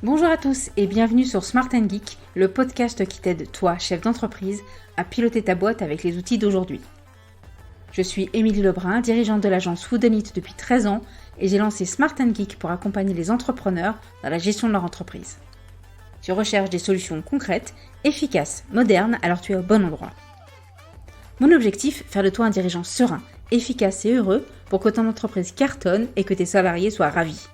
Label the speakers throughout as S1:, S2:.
S1: Bonjour à tous et bienvenue sur Smart & Geek, le podcast qui t'aide, toi, chef d'entreprise, à piloter ta boîte avec les outils d'aujourd'hui. Je suis Émilie Lebrun, dirigeante de l'agence Woodenit depuis 13 ans et j'ai lancé Smart & Geek pour accompagner les entrepreneurs dans la gestion de leur entreprise. Tu recherches des solutions concrètes, efficaces, modernes, alors tu es au bon endroit. Mon objectif, faire de toi un dirigeant serein, efficace et heureux pour que ton entreprise cartonne et que tes salariés soient ravis.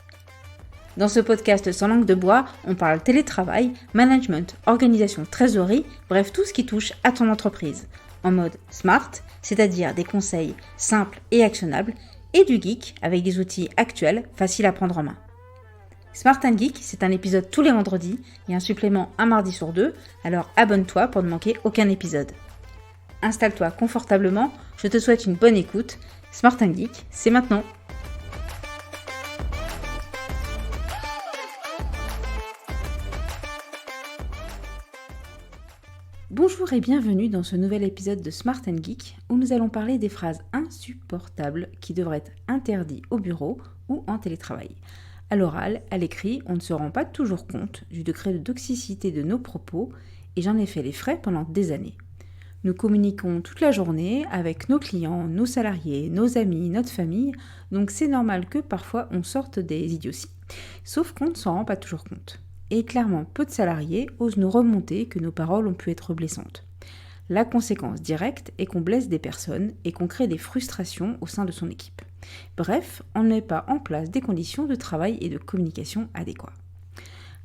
S1: Dans ce podcast sans langue de bois, on parle télétravail, management, organisation, trésorerie, bref tout ce qui touche à ton entreprise. En mode smart, c'est-à-dire des conseils simples et actionnables, et du geek avec des outils actuels, faciles à prendre en main. Smart & Geek, c'est un épisode tous les vendredis et un supplément un mardi sur 2, alors abonne-toi pour ne manquer aucun épisode. Installe-toi confortablement, je te souhaite une bonne écoute. Smart & Geek, c'est maintenant. Bonjour et bienvenue dans ce nouvel épisode de Smart & Geek où nous allons parler des phrases insupportables qui devraient être interdites au bureau ou en télétravail. À l'oral, à l'écrit, on ne se rend pas toujours compte du degré de toxicité de nos propos et j'en ai fait les frais pendant des années. Nous communiquons toute la journée avec nos clients, nos salariés, nos amis, notre famille, donc c'est normal que parfois on sorte des idioties, sauf qu'on ne s'en rend pas toujours compte. Et clairement, peu de salariés osent nous remonter que nos paroles ont pu être blessantes. La conséquence directe est qu'on blesse des personnes et qu'on crée des frustrations au sein de son équipe. Bref, on ne met pas en place des conditions de travail et de communication adéquates.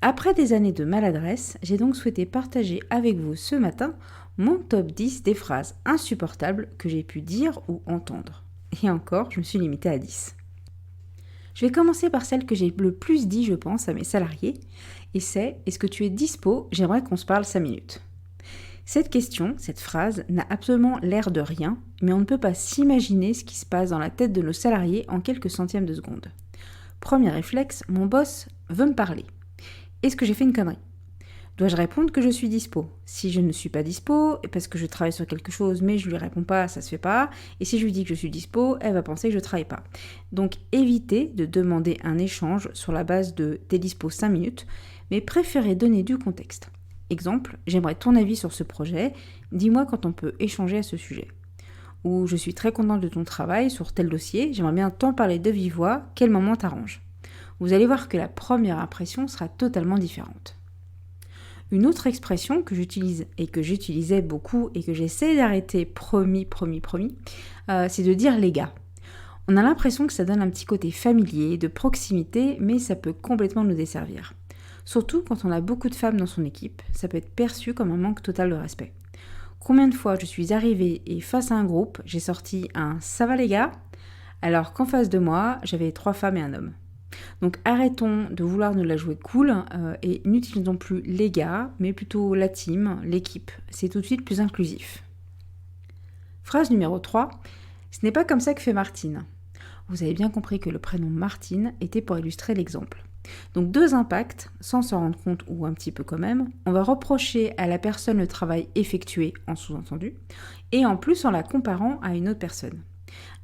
S1: Après des années de maladresse, j'ai donc souhaité partager avec vous ce matin mon top 10 des phrases insupportables que j'ai pu dire ou entendre. Et encore, je me suis limitée à 10. Je vais commencer par celle que j'ai le plus dit, je pense, à mes salariés, et c'est « Est-ce que tu es dispo ? J'aimerais qu'on se parle 5 minutes ». Cette question, cette phrase, n'a absolument l'air de rien, mais on ne peut pas s'imaginer ce qui se passe dans la tête de nos salariés en quelques centièmes de seconde. Premier réflexe, mon boss veut me parler. Est-ce que j'ai fait une connerie ? Dois-je répondre que je suis dispo ? Si je ne suis pas dispo, parce que je travaille sur quelque chose mais je lui réponds pas, ça se fait pas. Et si je lui dis que je suis dispo, elle va penser que je travaille pas. Donc évitez de demander un échange sur la base de « t'es dispo 5 minutes », mais préférez donner du contexte. Exemple, j'aimerais ton avis sur ce projet, dis-moi quand on peut échanger à ce sujet. Ou je suis très contente de ton travail sur tel dossier, j'aimerais bien t'en parler de vive voix, quel moment t'arrange ? Vous allez voir que la première impression sera totalement différente. Une autre expression que j'utilise et que j'utilisais beaucoup et que j'essaie d'arrêter, promis, c'est de dire les gars. On a l'impression que ça donne un petit côté familier, de proximité, mais ça peut complètement nous desservir. Surtout quand on a beaucoup de femmes dans son équipe, ça peut être perçu comme un manque total de respect. Combien de fois je suis arrivée et face à un groupe, j'ai sorti un « ça va les gars ?» alors qu'en face de moi, j'avais 3 femmes et un homme. Donc arrêtons de vouloir nous la jouer cool et n'utilisons plus les gars, mais plutôt la team, l'équipe. C'est tout de suite plus inclusif. Phrase numéro 3, ce n'est pas comme ça que fait Martine. Vous avez bien compris que le prénom Martine était pour illustrer l'exemple. Donc 2 impacts, sans s'en rendre compte ou un petit peu quand même, on va reprocher à la personne le travail effectué en sous-entendu, et en plus en la comparant à une autre personne.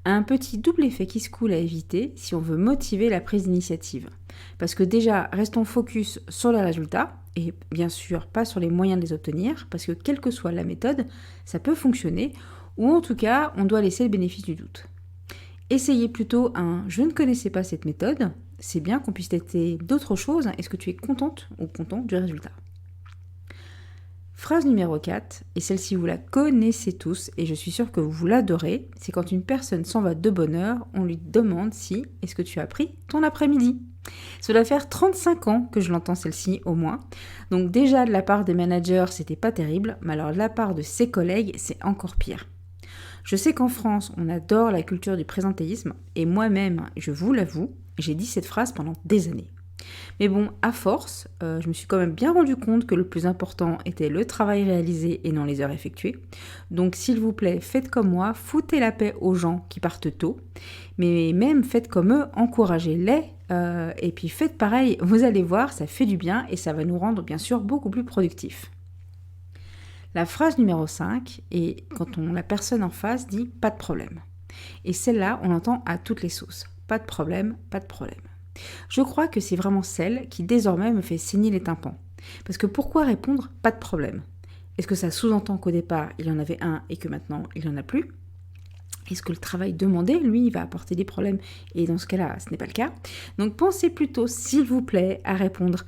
S1: Un petit double effet qui se coule à éviter si on veut motiver la prise d'initiative. Parce que déjà, restons focus sur les résultats, et bien sûr pas sur les moyens de les obtenir, parce que quelle que soit la méthode, ça peut fonctionner, ou en tout cas, on doit laisser le bénéfice du doute. Essayez plutôt un « je ne connaissais pas cette méthode », c'est bien qu'on puisse tester d'autres choses, est-ce que tu es contente ou content du résultat ? Phrase numéro 4, et celle-ci vous la connaissez tous, et je suis sûre que vous l'adorez, c'est quand une personne s'en va de bonne heure, on lui demande si « est-ce que tu as pris ton après-midi ?» Cela fait 35 ans que je l'entends celle-ci au moins, donc déjà de la part des managers c'était pas terrible, mais alors de la part de ses collègues c'est encore pire. Je sais qu'en France on adore la culture du présentéisme, et moi-même, je vous l'avoue, j'ai dit cette phrase pendant des années. Mais bon, à force, je me suis quand même bien rendu compte que le plus important était le travail réalisé et non les heures effectuées. Donc s'il vous plaît, faites comme moi, foutez la paix aux gens qui partent tôt. Mais même faites comme eux, encouragez-les. Et puis faites pareil, vous allez voir, ça fait du bien et ça va nous rendre bien sûr beaucoup plus productifs. La phrase numéro 5 est quand la personne en face dit « pas de problème ». Et celle-là, on l'entend à toutes les sauces. Pas de problème, pas de problème. Je crois que c'est vraiment celle qui désormais me fait saigner les tympans. Parce que pourquoi répondre pas de problème? Est-ce que ça sous-entend qu'au départ il y en avait un et que maintenant il n'y en a plus? Est-ce que le travail demandé, lui, va apporter des problèmes? Et dans ce cas-là, ce n'est pas le cas. Donc pensez plutôt, s'il vous plaît, à répondre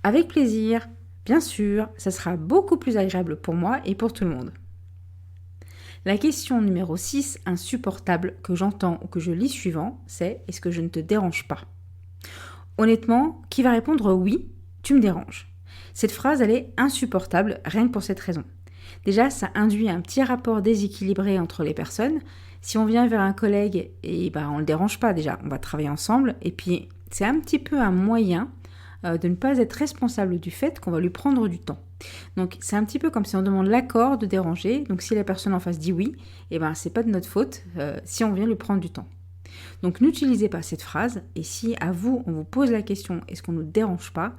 S1: avec plaisir. Bien sûr, ça sera beaucoup plus agréable pour moi et pour tout le monde. La question numéro 6, insupportable, que j'entends ou que je lis suivant, c'est « Est-ce que je ne te dérange pas ?» Honnêtement, qui va répondre « Oui, tu me déranges ?» Cette phrase, elle est insupportable, rien que pour cette raison. Déjà, ça induit un petit rapport déséquilibré entre les personnes. Si on vient vers un collègue, on ne le dérange pas déjà, on va travailler ensemble, et puis c'est un petit peu un moyen de ne pas être responsable du fait qu'on va lui prendre du temps. Donc c'est un petit peu comme si on demande l'accord de déranger, donc si la personne en face dit oui, c'est pas de notre faute si on vient lui prendre du temps. Donc n'utilisez pas cette phrase, et si à vous on vous pose la question est-ce qu'on ne nous dérange pas,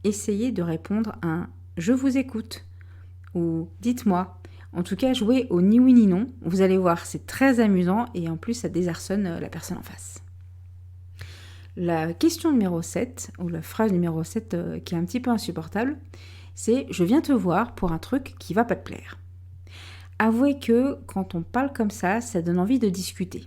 S1: essayez de répondre à un je vous écoute ou dites-moi. En tout cas, jouez au ni oui ni non, vous allez voir, c'est très amusant et en plus ça désarçonne la personne en face. La question numéro 7, ou la phrase numéro 7 qui est un petit peu insupportable, c'est « Je viens te voir pour un truc qui va pas te plaire ». Avouez que quand on parle comme ça donne envie de discuter.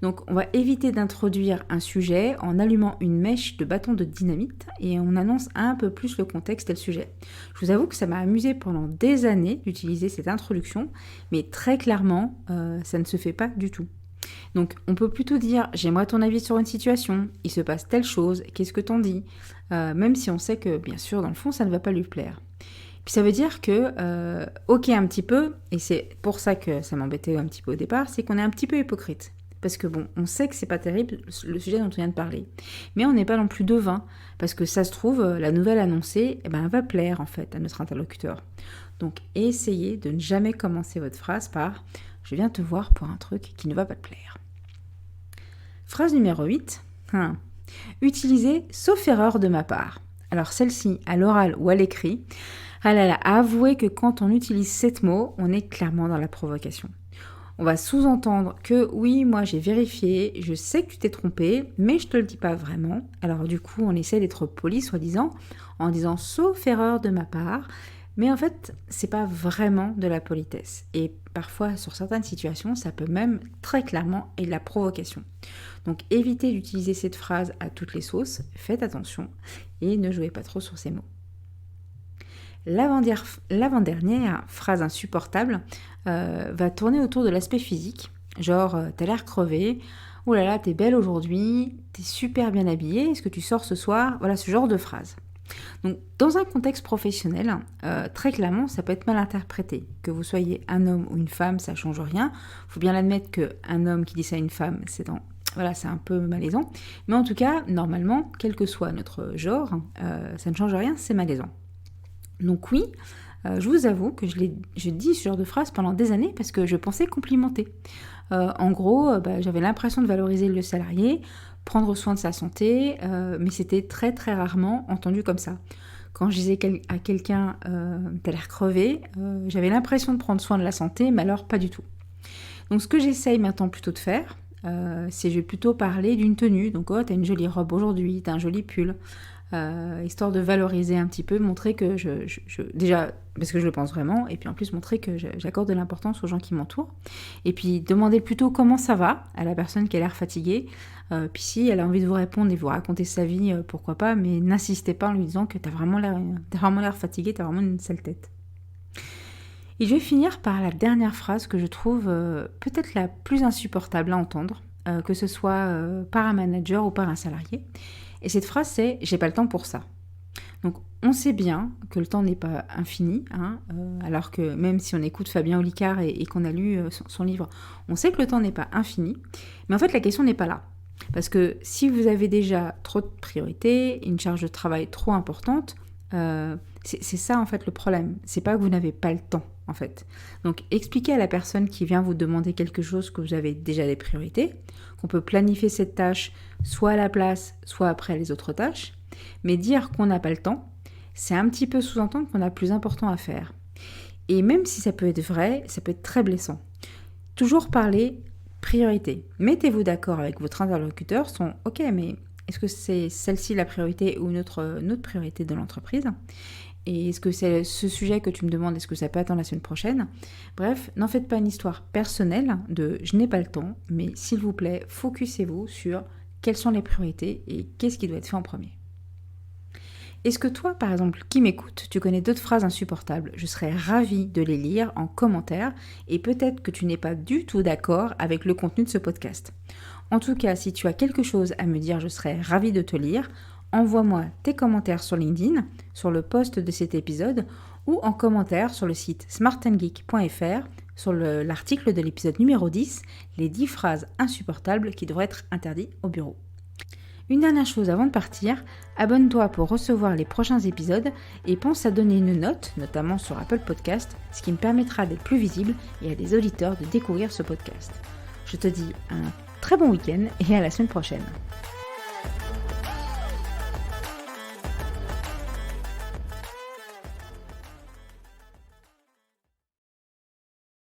S1: Donc on va éviter d'introduire un sujet en allumant une mèche de bâton de dynamite et on annonce un peu plus le contexte et le sujet. Je vous avoue que ça m'a amusé pendant des années d'utiliser cette introduction, mais très clairement, ça ne se fait pas du tout. Donc on peut plutôt dire « J'aimerais ton avis sur une situation, il se passe telle chose, qu'est-ce que t'en dis ?» Même si on sait que bien sûr dans le fond ça ne va pas lui plaire. Puis ça veut dire que, ok un petit peu, et c'est pour ça que ça m'embêtait un petit peu au départ, c'est qu'on est un petit peu hypocrite. Parce que bon, on sait que c'est pas terrible le sujet dont on vient de parler. Mais on n'est pas non plus devin, parce que ça se trouve, la nouvelle annoncée, elle va plaire en fait à notre interlocuteur. Donc essayez de ne jamais commencer votre phrase par « Je viens te voir pour un truc qui ne va pas te plaire ». Phrase numéro 8. Utilisez « sauf erreur de ma part ». Alors celle-ci, à l'oral ou à l'écrit, avouez que quand on utilise 7 mots, on est clairement dans la provocation. On va sous-entendre que oui, moi j'ai vérifié, je sais que tu t'es trompé, mais je te le dis pas vraiment. Alors du coup, on essaie d'être poli, soi-disant, en disant sauf erreur de ma part. Mais en fait, c'est pas vraiment de la politesse. Et parfois, sur certaines situations, ça peut même très clairement être de la provocation. Donc évitez d'utiliser cette phrase à toutes les sauces, faites attention et ne jouez pas trop sur ces mots. L'avant-dernière phrase insupportable va tourner autour de l'aspect physique. Genre, t'as l'air crevé, oh là là, t'es belle aujourd'hui, t'es super bien habillée, est-ce que tu sors ce soir? Voilà, ce genre de phrase. Donc, dans un contexte professionnel, très clairement, ça peut être mal interprété. Que vous soyez un homme ou une femme, ça ne change rien. Il faut bien l'admettre qu'un homme qui dit ça à une femme, c'est un peu malaisant. Mais en tout cas, normalement, quel que soit notre genre, ça ne change rien, c'est malaisant. Donc oui, je vous avoue que je dis ce genre de phrase pendant des années parce que je pensais complimenter. En gros, j'avais l'impression de valoriser le salarié, prendre soin de sa santé, mais c'était très très rarement entendu comme ça. Quand je disais à quelqu'un « t'as l'air crevé », j'avais l'impression de prendre soin de la santé, mais alors pas du tout. Donc ce que j'essaye maintenant plutôt de faire, c'est je vais plutôt parler d'une tenue. Donc oh, t'as une jolie robe aujourd'hui, t'as un joli pull. Histoire de valoriser un petit peu, montrer que déjà, parce que je le pense vraiment, et puis en plus montrer que j'accorde de l'importance aux gens qui m'entourent. Et puis demander plutôt comment ça va à la personne qui a l'air fatiguée. Puis si elle a envie de vous répondre et vous raconter sa vie, pourquoi pas, mais n'insistez pas en lui disant que t'as vraiment l'air fatiguée, t'as vraiment une sale tête. Et je vais finir par la dernière phrase que je trouve peut-être la plus insupportable à entendre, que ce soit par un manager ou par un salarié. Et cette phrase, c'est « j'ai pas le temps pour ça ». Donc, on sait bien que le temps n'est pas infini, alors que même si on écoute Fabien Olicard et qu'on a lu son livre, on sait que le temps n'est pas infini. Mais en fait, la question n'est pas là. Parce que si vous avez déjà trop de priorités, une charge de travail trop importante, c'est ça en fait le problème. C'est pas que vous n'avez pas le temps, en fait. Donc, expliquez à la personne qui vient vous demander quelque chose que vous avez déjà des priorités, qu'on peut planifier cette tâche soit à la place, soit après les autres tâches. Mais dire qu'on n'a pas le temps, c'est un petit peu sous-entendre qu'on a plus important à faire. Et même si ça peut être vrai, ça peut être très blessant. Toujours parler priorité. Mettez-vous d'accord avec votre interlocuteur, ok, mais Est-ce que c'est celle-ci la priorité ou une autre priorité de l'entreprise? Et est-ce que c'est ce sujet que tu me demandes, est-ce que ça peut attendre la semaine prochaine? Bref, n'en faites pas une histoire personnelle de je n'ai pas le temps, mais s'il vous plaît, focussez-vous sur quelles sont les priorités et qu'est-ce qui doit être fait en premier. Est-ce que toi, par exemple, qui m'écoute, tu connais d'autres phrases insupportables? Je serais ravie de les lire en commentaire et peut-être que tu n'es pas du tout d'accord avec le contenu de ce podcast. En tout cas, si tu as quelque chose à me dire, je serais ravie de te lire. Envoie-moi tes commentaires sur LinkedIn, sur le post de cet épisode ou en commentaire sur le site smartandgeek.fr sur l'article de l'épisode numéro 10, les 10 phrases insupportables qui devraient être interdites au bureau. Une dernière chose avant de partir, abonne-toi pour recevoir les prochains épisodes et pense à donner une note, notamment sur Apple Podcast, ce qui me permettra d'être plus visible et à des auditeurs de découvrir ce podcast. Je te dis un très bon week-end et à la semaine prochaine.